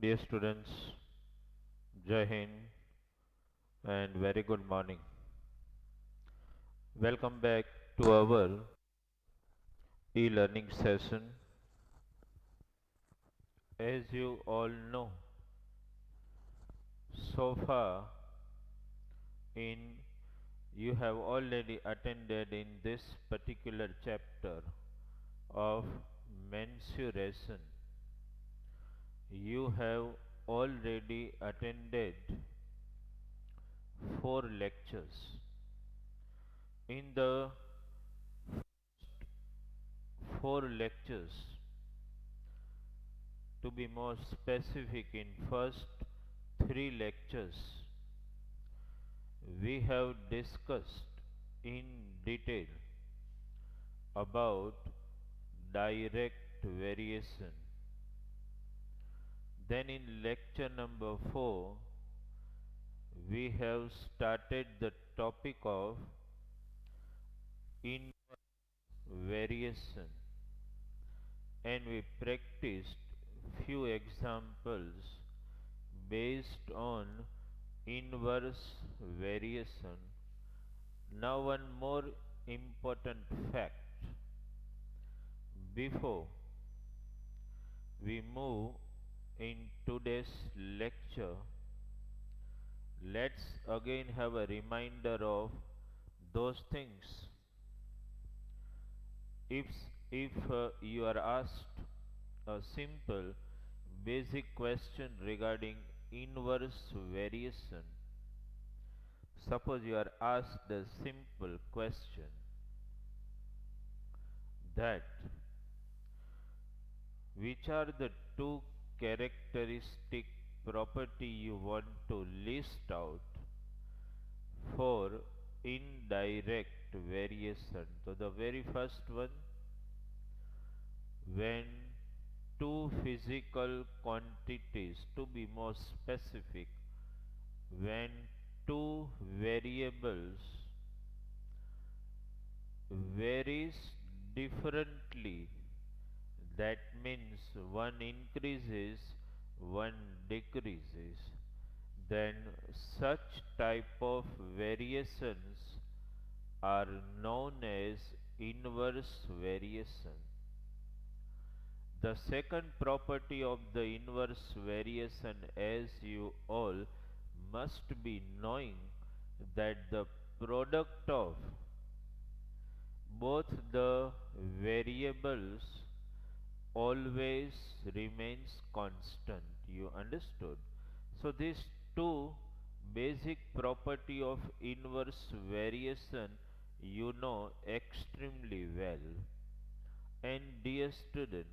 Dear students, Jai Hind and very good morning. Welcome back to our e-learning session. As you all know, so far in you have already attended in this particular chapter of mensuration. You have already attended 4 lectures. In the 4 lectures, to be more specific, in first 3 lectures, we have discussed in detail about direct variation. Then in lecture number 4, we have started the topic of inverse variation and we practiced few examples based on inverse variation. Now one more important fact. Before we move in today's lecture, let's again have a reminder of those things. If, if you are asked a simple basic question regarding inverse variation, suppose you are asked a simple question that which are the two characteristic property you want to list out for indirect variation. So the very first one, when two physical quantities, to be more specific, when two variables varies differently, that means one increases, one decreases, then such type of variations are known as inverse variation. The second property of the inverse variation, as you all must be knowing, that the product of both the variables always remains constant. You understood? So these two basic property of inverse variation you know extremely well. And dear student,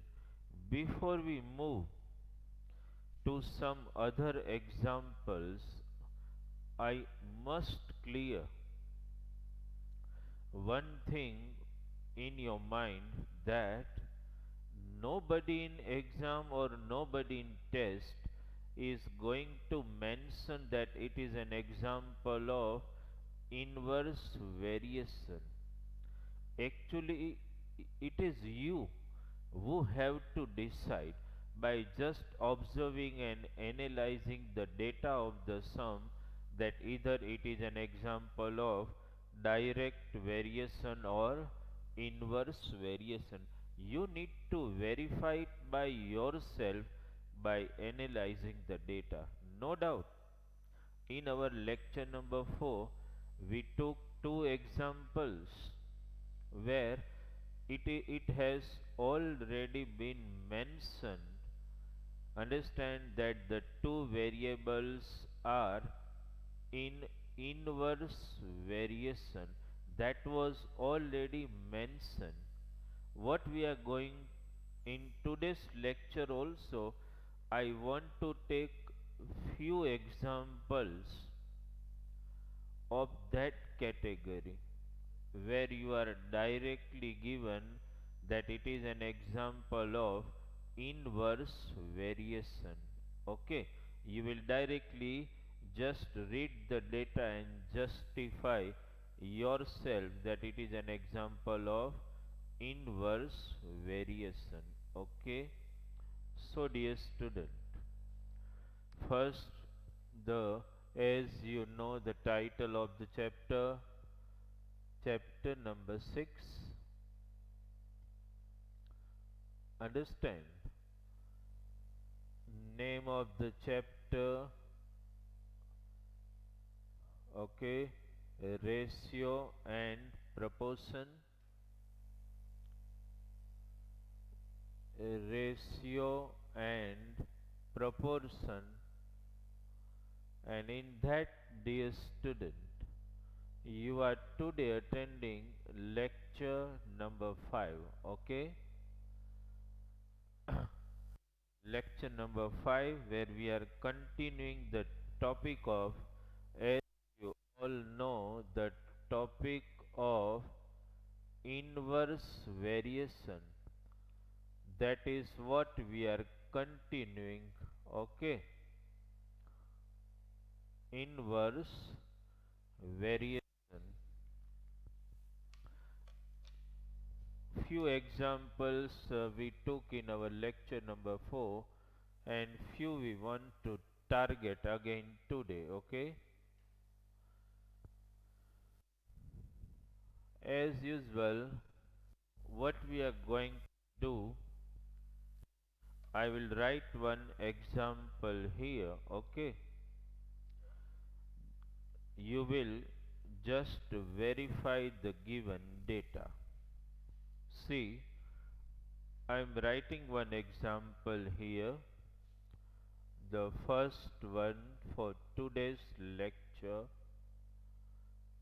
before we move to some other examples, I must clear one thing in your mind, that nobody in exam or nobody in test is going to mention that it is an example of inverse variation. Actually, it is you who have to decide by just observing and analyzing the data of the sum that either it is an example of direct variation or inverse variation. You need to verify it by yourself by analyzing the data. No doubt. In our lecture number 4, we took 2 examples where it has already been mentioned. Understand that the two variables are in inverse variation. That was already mentioned. What we are going in today's lecture also, I want to take few examples of that category where you are directly given that it is an example of inverse variation. Okay, you will directly just read the data and justify yourself that it is an example of inverse variation. Okay, so dear student, First, the as you know the title of the chapter, chapter number 6. Understand? Name of the chapter, okay, ratio and proportion, ratio and proportion, and in that, dear student, you are today attending lecture number 5, okay? Lecture number 5, where we are continuing the topic of, as you all know, the topic of inverse variation. That is what we are continuing, okay? Inverse variation. Few examples we took in our lecture number 4, and few we want to target again today, okay? As usual, what we are going to do, I will write one example here, okay? You will just verify the given data. See, I am writing one example here, the first one for today's lecture.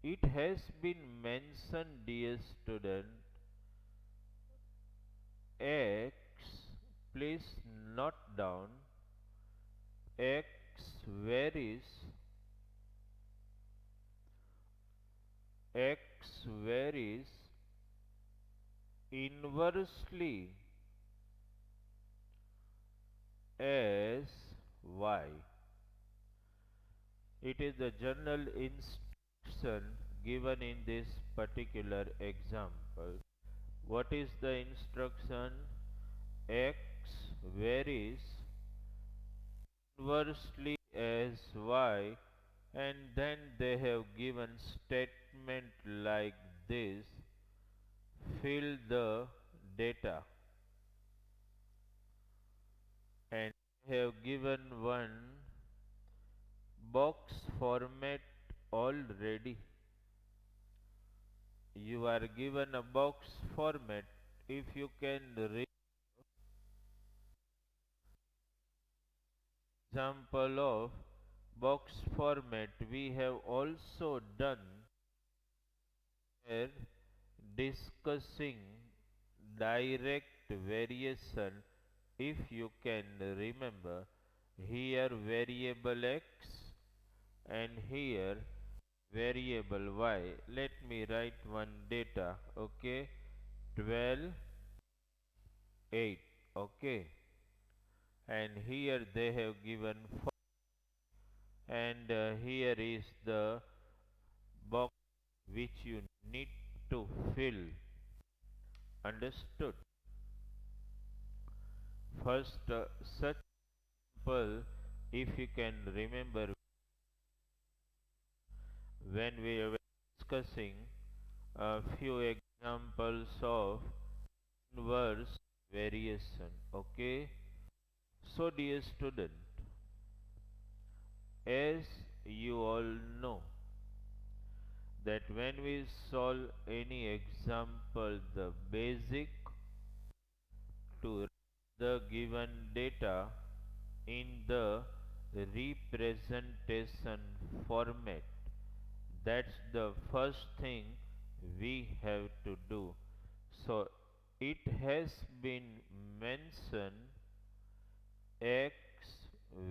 It has been mentioned, dear student, x, please note down, x varies, x varies inversely as y. It is the general instruction given in this particular example. What is the instruction? X varies inversely as y, and then they have given statement like this: fill the data, and they have given one box format already. You are given a box format. If you can read example of box format, we have also done here discussing direct variation. If you can remember, here variable x and here variable y. Let me write one data, okay? 12, 8, okay? And here they have given 4, and here is the box which you need to fill. Understood? First, such example, if you can remember, when we were discussing a few examples of inverse variation, okay? So, dear student, as you all know, that when we solve any example, the basic to the given data in the representation format. That's the first thing we have to do. So it has been mentioned x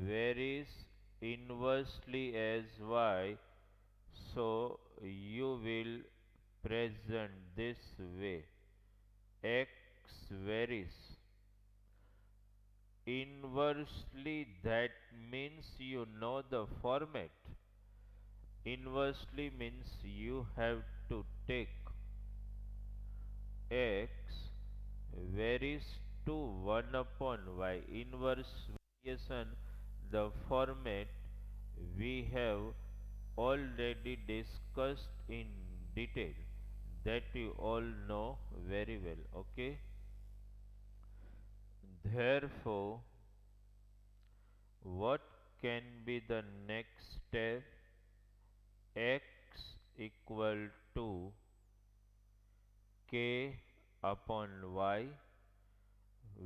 varies inversely as y, so you will present this way: x varies inversely, that means you know the format. Inversely means you have to take x varies to 1 upon y. Inverse variation, the format we have already discussed in detail, that you all know very well. Okay, therefore, what can be the next step? X equal to k upon y,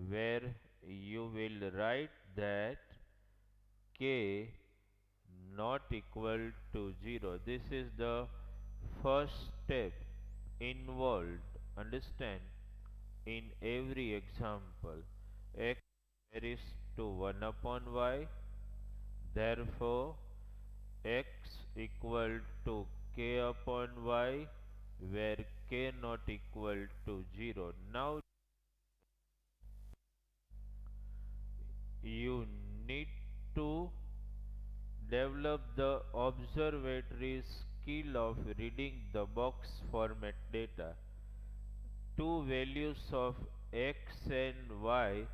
where you will write that k not equal to 0. This is the first step involved, understand, in every example. X varies to 1 upon y, therefore x equal to k upon y, where k not equal to 0. Now you need to develop the observatory skill of reading the box format data. Two values of x and y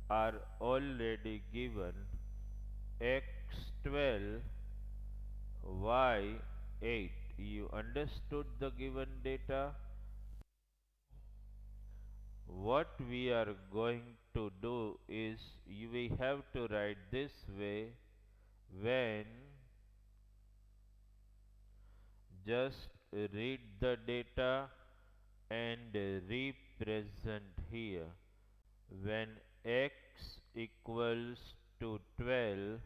are already given, x12, y8. You understood the given data? What we are going to do is we have to write this way when just read the data and represent here. When x equals to 12,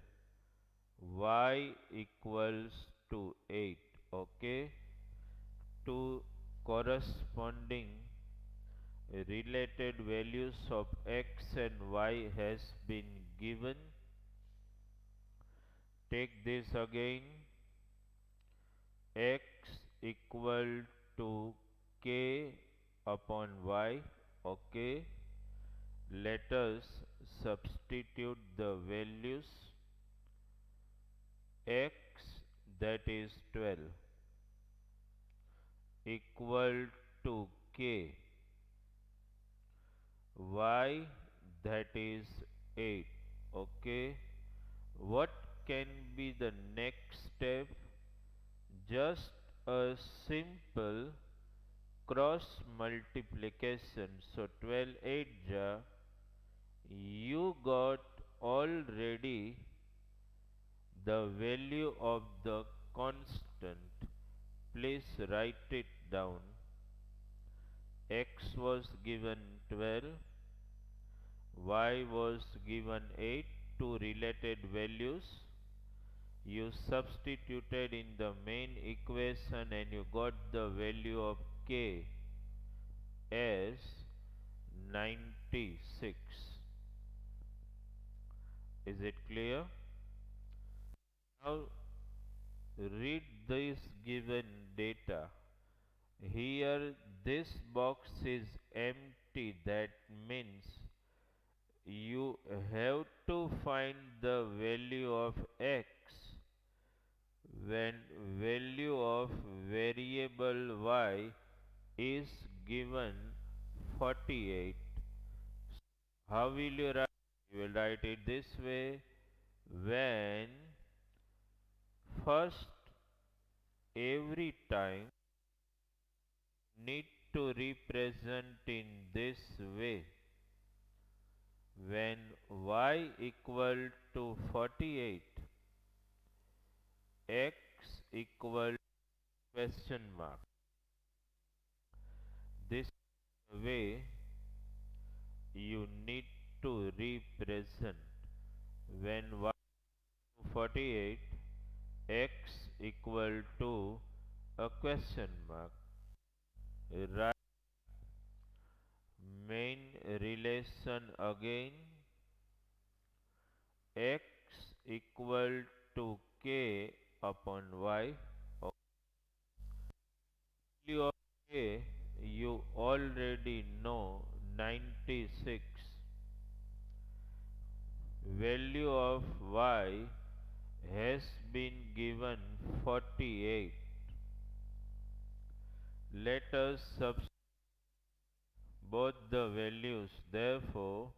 y equals to 8. Okay, two corresponding related values of x and y has been given. Take this again, x equal to k upon y. Okay, let us substitute the values. X, that is 12, equal to k, y, that is 8. Okay, what can be the next step? Just a simple cross multiplication. So 12 8 ja, you got already the value of the constant. Please write it down. X was given 12, y was given 8, two related values. You substituted in the main equation and you got the value of k as 96. Is it clear? Now read this given data. Here this box is empty, that means you have to find the value of x when value of variable y is given 48. How will you write? You will write it this way: when first every time need to represent in this way. When y equal to 48, x equal question mark. This way you need to represent. When y to 48, x equal to a question mark. Write main relation again. X equal to k upon y. Value of k you already know, 96. Value of y has been given 48. Let us substitute both the values. Therefore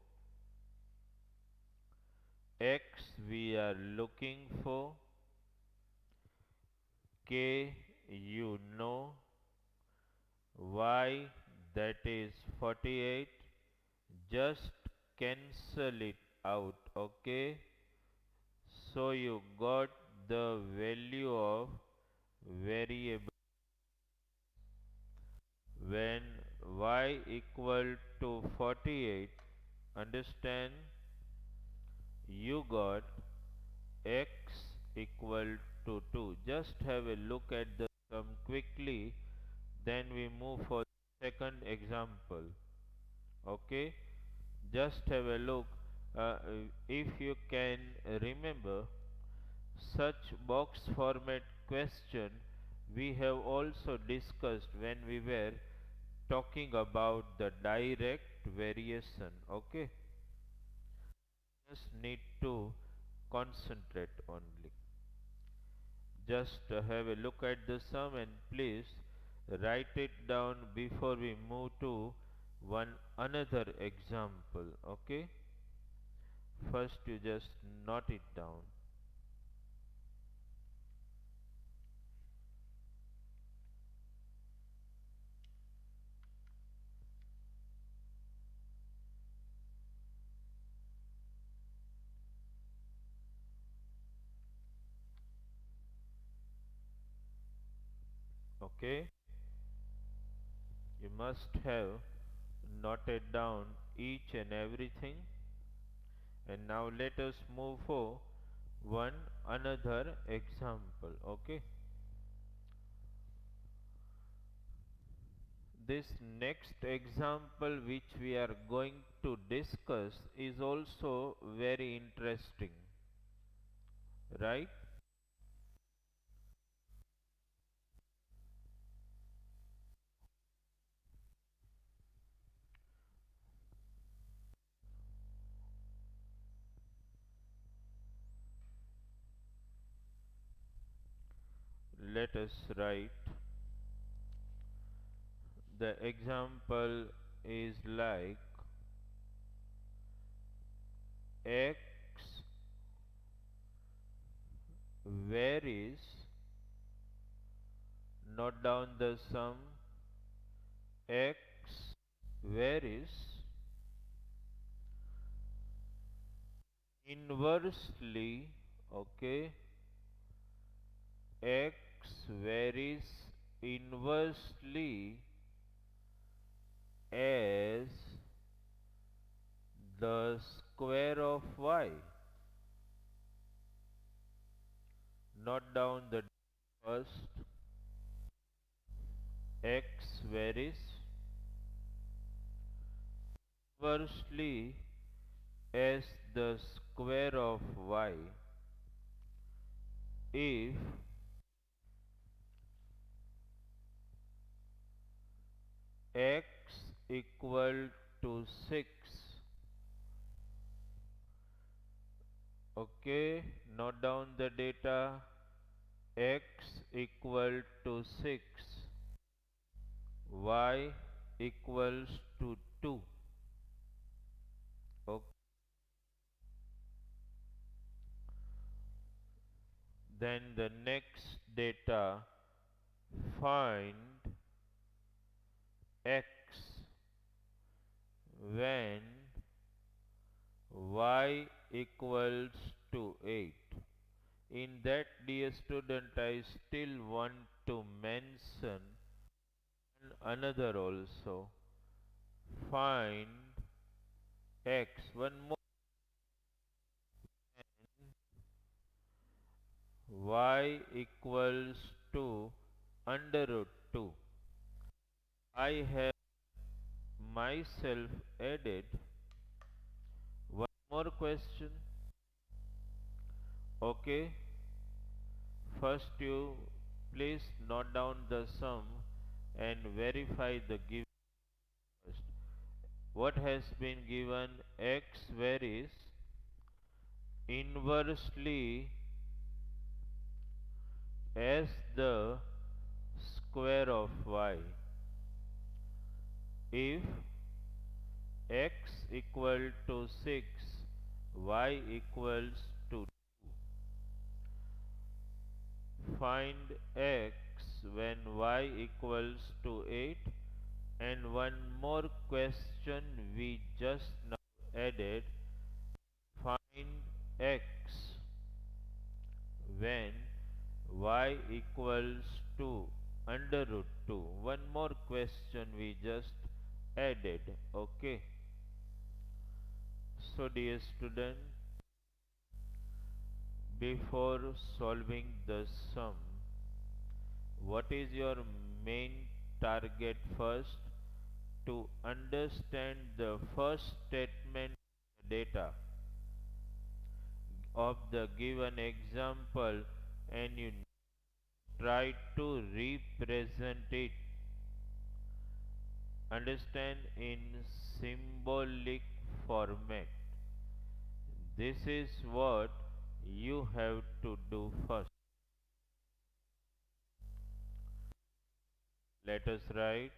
x we are looking for, k you know, y that is 48, just cancel it out. Okay, so you got the value of variable when y equal to 48. Understand, you got x equal to 2. Just have a look at the sum quickly, then we move for the second example. Okay, just have a look. uh, if you can remember, such box format question we have also discussed when we were talking about the direct variation. Okay, just need to concentrate only. Just have a look at the sum and please write it down before we move to one another example. Okay, first you just note it down. Okay, you must have noted down each and everything. And now let us move for one another example. Okay, this next example which we are going to discuss is also very interesting, right? Let us write. The example is like x varies, note down the sum, x varies inversely. Okay, x varies inversely as the square of y. Note down the first, x varies inversely as the square of y if x equal to 6. Okay, note down the data, x equal to 6, y equals to 2. Okay. Then the next data, find x when y equals to 8. In that, dear student, I still want to mention another also. Find x. One more. Y equals to under root 2. I have myself added one more question. Okay, first you please note down the sum and verify the given first. What has been given? X varies inversely as the square of y if x equal to 6 y equals to 2. Find x when y equals to 8. And one more question we just now added. Find x when y equals to under root 2. One more question we just added. Okay. So dear student, before solving the sum, what is your main target first? To understand the first statement data of the given example, and you try to represent it, understand, in symbolic format. This is what you have to do first. Let us write.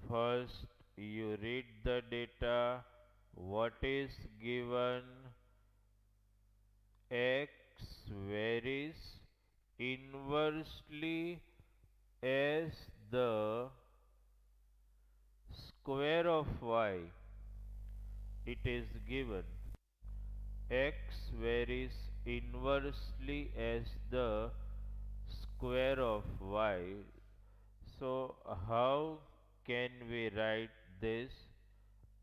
First, you read the data. What is given? X varies inversely as the square of y. It is given x varies inversely as the square of y. So how can we write this?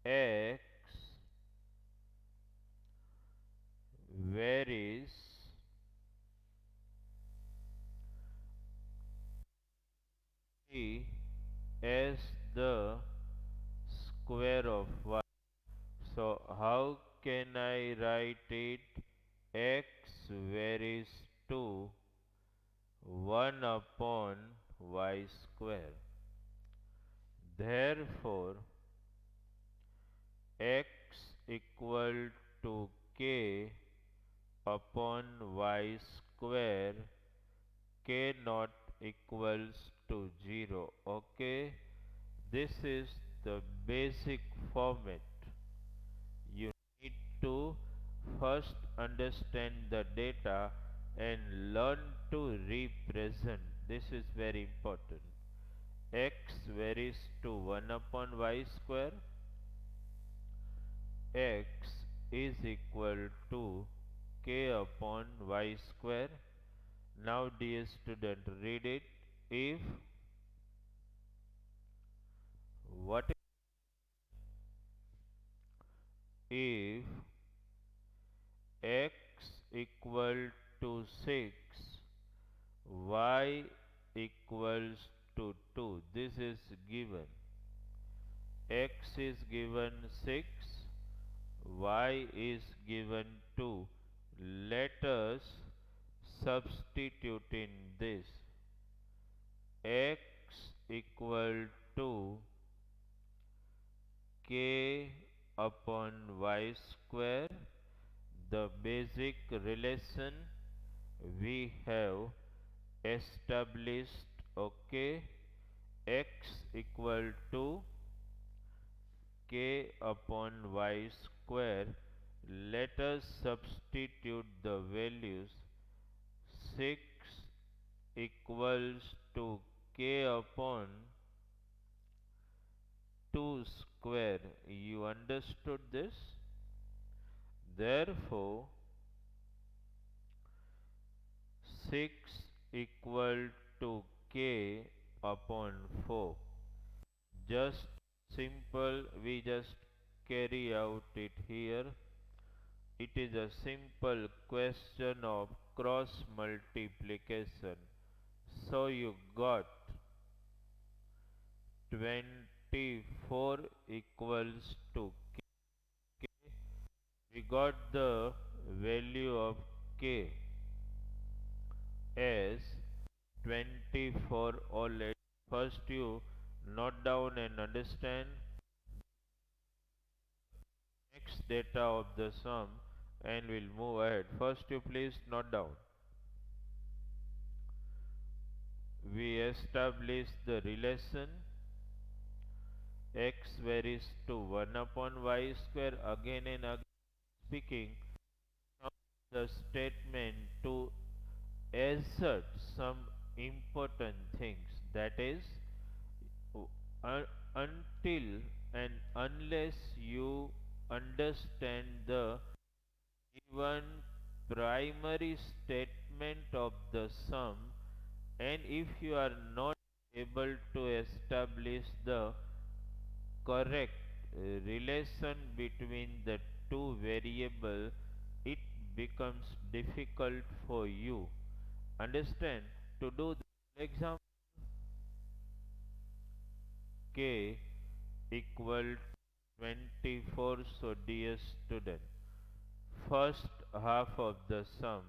X varies as the square of y. So how can I write it? X varies to 1 upon y square. Therefore, x equal to k upon y square, k naught equals to 0. Okay, this is the basic format. You need to first understand the data and learn to represent. This is very important. X varies to 1 upon y square. X is equal to k upon y square. Now dear student, read it. If what if x equal to 6, y equals to 2. This is given. X is given 6, y is given 2. Let us substitute in this. X equal to k upon y square. The basic relation we have established. Okay, x equal to k upon y square. Let us substitute the values. 6 equals to k upon 2 square. You understood this? Therefore, 6 equal to k upon 4. Just simple, we just carry out it here. It is a simple question of cross multiplication. So you got 24 equals to k. We got the value of k as 24 already. First you note down and understand next data of the sum and we'll move ahead. First you please note down. We establish the relation x varies to 1 upon y square again and again. speaking some the statement to assert some important things, that is until and unless you understand the given primary statement of the sum, and if you are not able to establish the correct relation between the two variables, it becomes difficult for you understand to do the example. K equal 24. So dear student, first half of the sum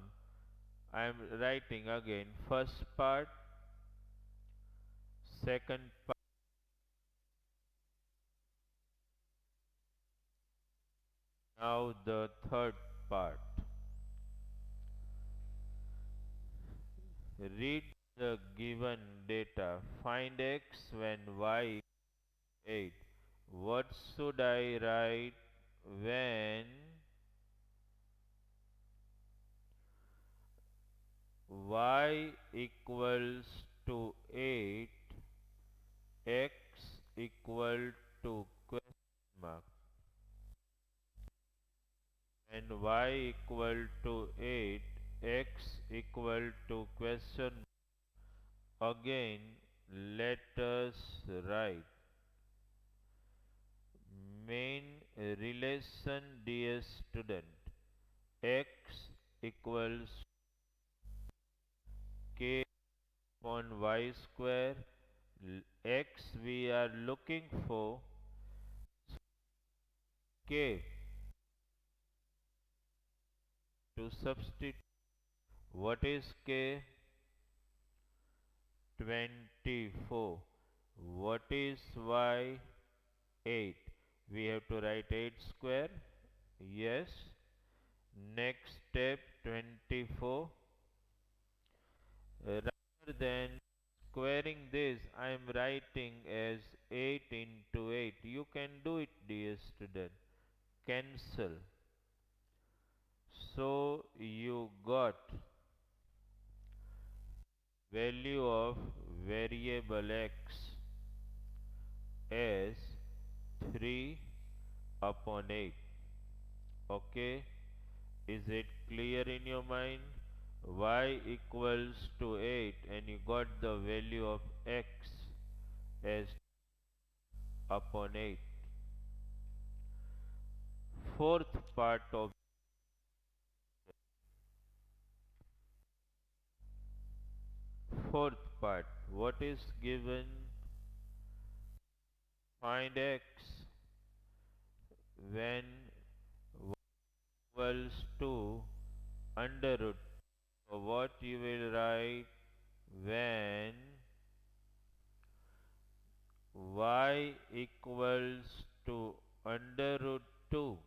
I am writing again. First part, second part, now the third part. Read the given data. Find x when y 8. What should I write when y equals to 8, x equal to question mark, and y equal to 8, x equal to question mark. Again, let us write main relation, dear student. X equals k upon y square. X we are looking for k to substitute. What is k? 24. What is y? 8. We have to write 8 square. Yes. Next step 24. Rather than squaring this, I am writing as 8 into 8. You can do it, dear student. Cancel. So you got value of variable x as 3 upon 8. Okay, is it clear in your mind? Y equals to 8 and you got the value of x as upon 8. Fourth part of fourth part, what is given? Find x when y equals to under root. So what you will write when y equals to under root 2,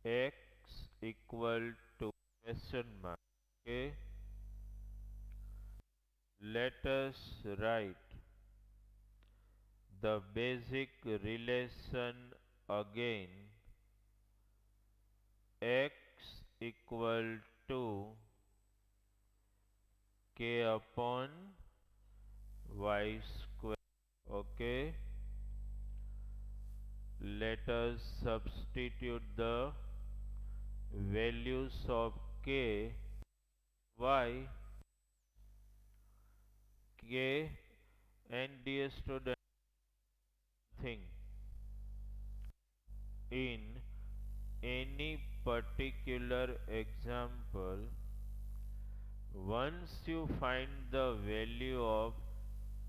x equal to question mark. Okay, let us write the basic relation again. X equal to k upon y square. Okay, let us substitute the values of k, y, k, and dear student, thing in any particular example, once you find the value of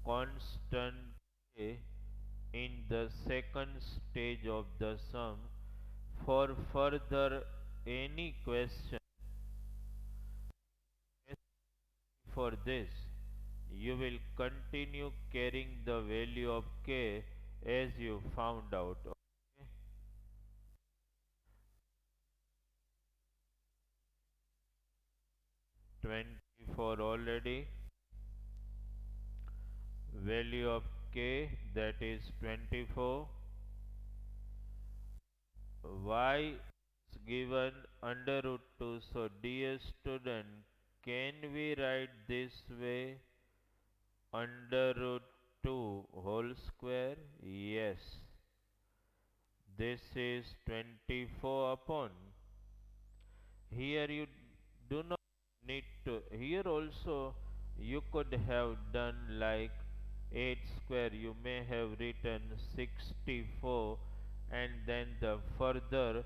constant k in the second stage of the sum, for further any question for this, you will continue carrying the value of k as you found out. Okay? 24 already. Value of k, that is 24. y is given under root 2. So dear student, can we write this way? Under root 2 whole square? Yes. This is 24 upon. Here you do not need to. Here also you could have done like 8 square. You may have written 64 and then the further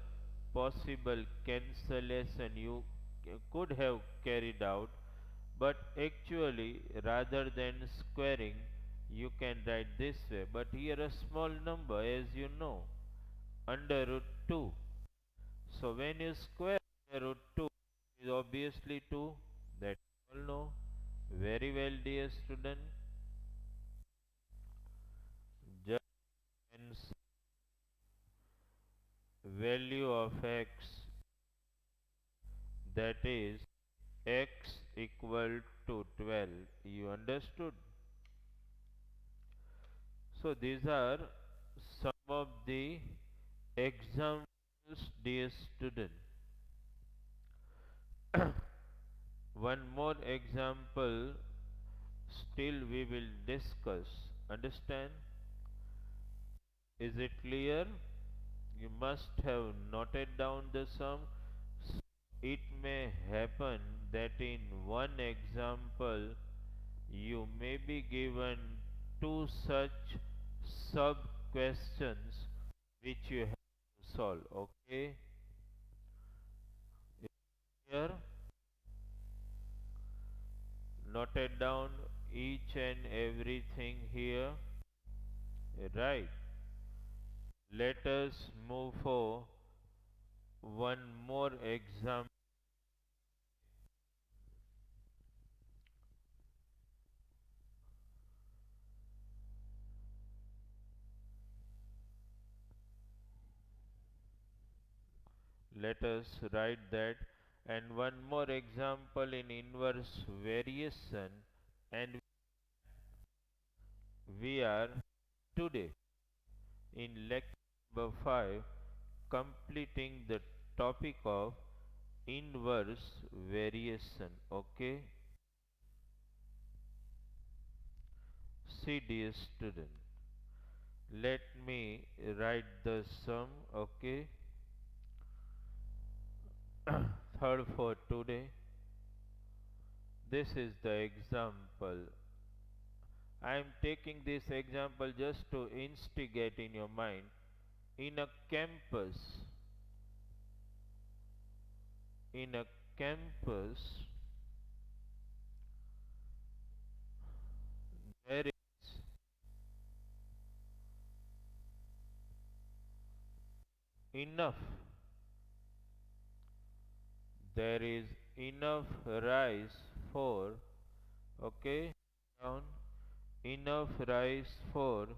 possible cancellation you could have carried out. But actually, rather than squaring, you can write this way. But here a small number, as you know, under root 2. So when you square root 2 is obviously 2. That you all know very well, dear student. Just hence value of x, that is x equal to 12. You understood? So these are some of the examples, dear student. One more example still we will discuss. Understand? Is it clear? You must have noted down the sum. It may happen that in one example you may be given two such sub questions which you have to solve. Okay? Here, noted down each and everything here. Right. Let us move for one more example. Let us write that. And one more example in inverse variation, and we are today in lecture number 5 completing the topic of inverse variation. Okay? See, dear student, let me write the sum. Okay? Third for today. This is the example. I am taking this example just to instigate in your mind. In a campus, in a campus, there is enough, there is enough rice for, okay, down, enough rice for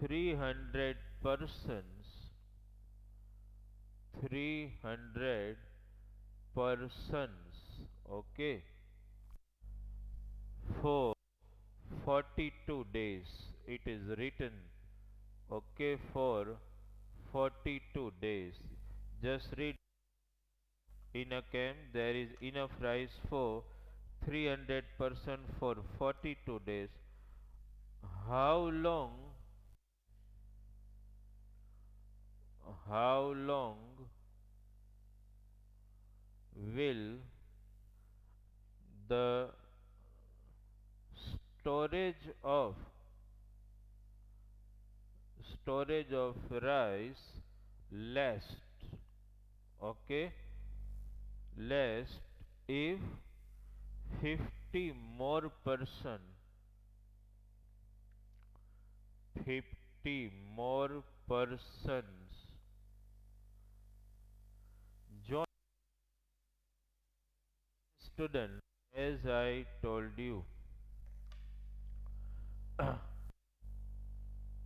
300 persons, 300 persons, okay, for 42 days. It is written, okay, for 42 days. Just read. In a camp there is enough rice for 300% for 42 days. How long, how long will the storage of rice last? Okay, last if 50 more person, 50 more persons join. Student, as I told you,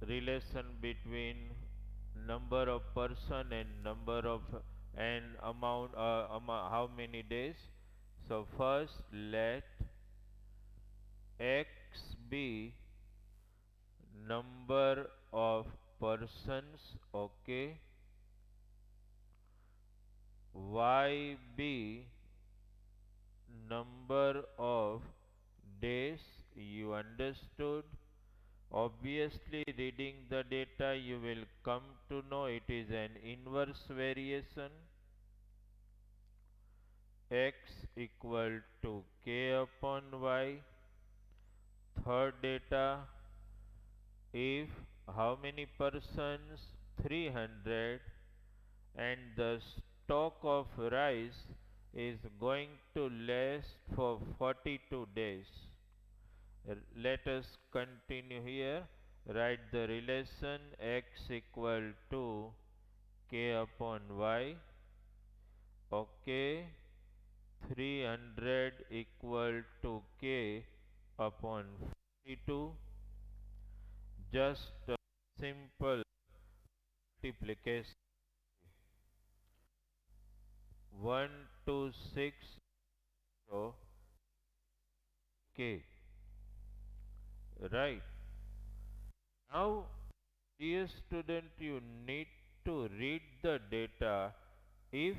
relation between number of person and number of and how many days. So first let x be number of persons, okay, YB number of days. You understood? Obviously, reading the data, you will come to know it is an inverse variation. X equal to K upon Y. Third data, if how many persons? 300, and the stock of rice is going to last for 42 days. Let us continue here. Write the relation x equal to K upon Y. Okay. 300 equal to K upon 42. Just a simple multiplication. 1260 K. Right. Now, dear student, you need to read the data. If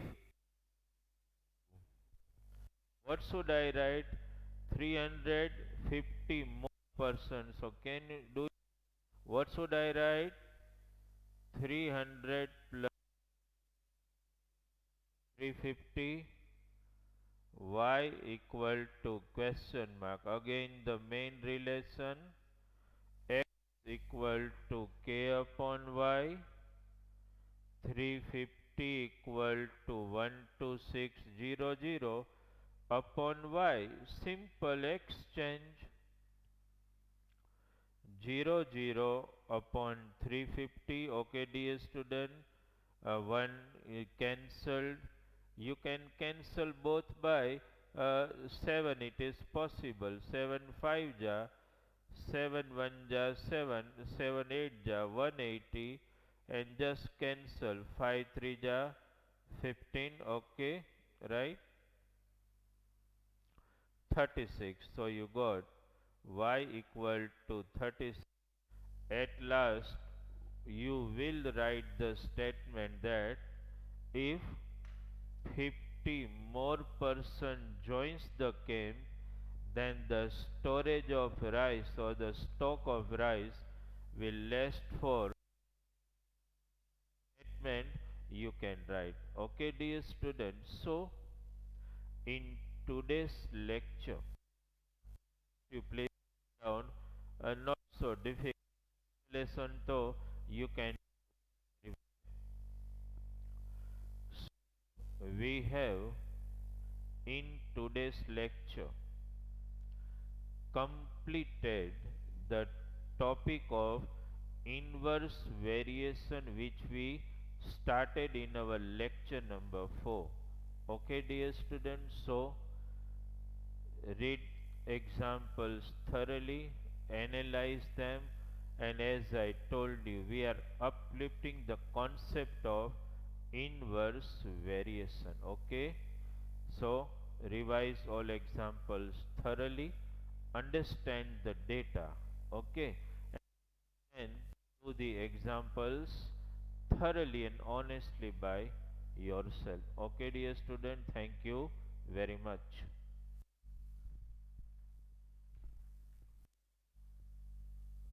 what should I write? 350 more persons. So can you do what should I write? 300 plus 350 y equal to question mark. Again the main relation x equal to k upon y. 350 equal to 12600 upon y. Simple exchange. 00 upon 350. Okay, dear student. 1 cancelled. You can cancel both by 7. It is possible. 7 5 ja, 7 1 ja 7, 7 8 ja 180, and just cancel 5 3 ja 15. Okay, right? 36. So you got y equal to 36. At last, you will write the statement that if 50 more person joins the camp, then the storage of rice or the stock of rice will last for statement you can write. Okay, dear students. So, in today's lecture, you place down a not so difficult lesson, though you can. We have in today's lecture completed the topic of inverse variation which we started in our lecture number 4. Okay, dear students, so read examples thoroughly, analyze them, and as I told you, we are uplifting the concept of inverse variation. Okay, so revise all examples thoroughly, understand the data. Okay, and do the examples thoroughly and honestly by yourself. Okay, dear student, thank you very much.